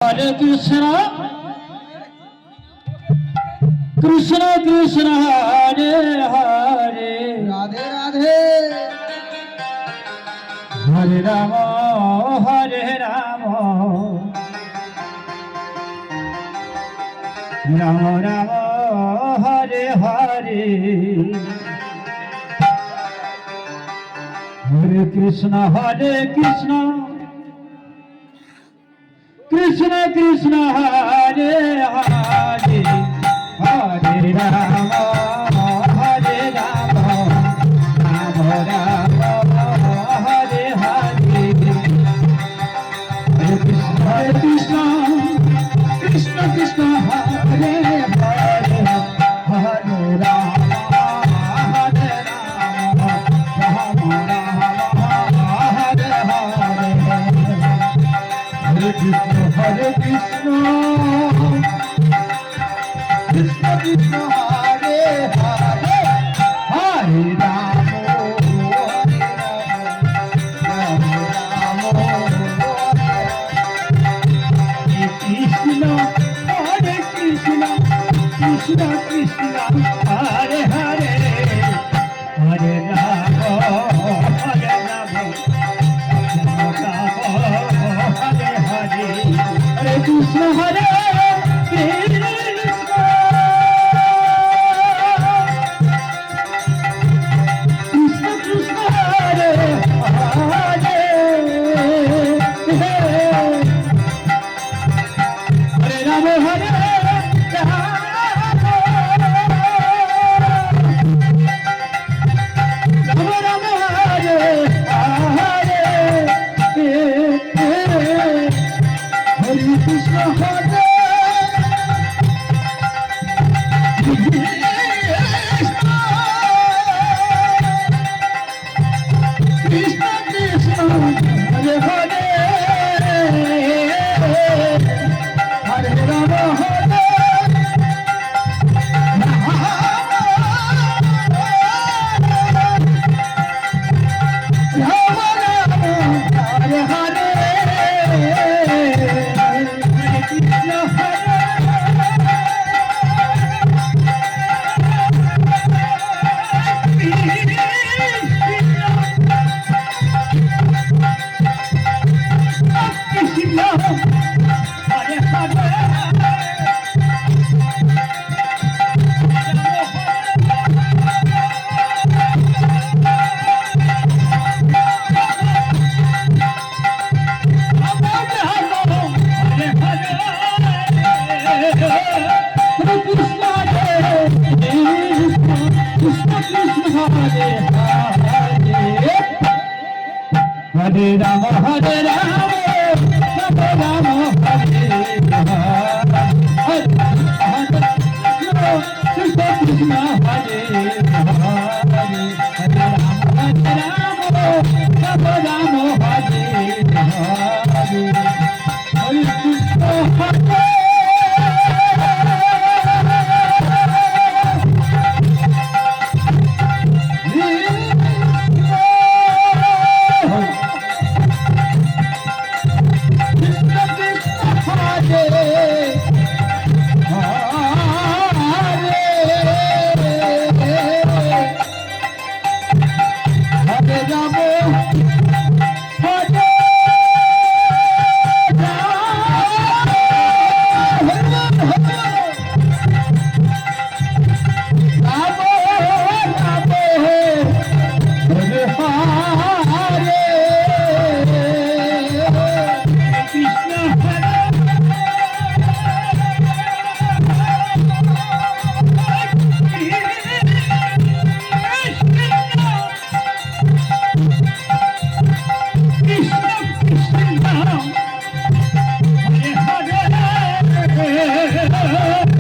Hare Krishna Krishna Krishna Hare Hare Radhe Radhe Hare Ram Ram Ram Hare Hare Hare Krishna Krishna Krishna Hare Hare Hare Ram Ram Ram Hare Hare Hare Krishna Krishna Krishna Hare Hare Hare Ram Ram Hare Hare Hare Krishna Krishna Krishna Hare Hare Hare Ram Ram Krishna Hare Krishna Krishna Krishna Hare Hare Hare Ram Hare Krishna Hare Krishna Krishna Krishna Hare Hare Hare Ram Ram Hare Hare Hare Krishna Hare Krishna Krishna Hare Hare Hare Ram Hare Hare Krishna Hare Ram Ram Ram Hare Krishna Krishna Hare Hare Hare Ram Ram Hare Hare Hare Krishna Hare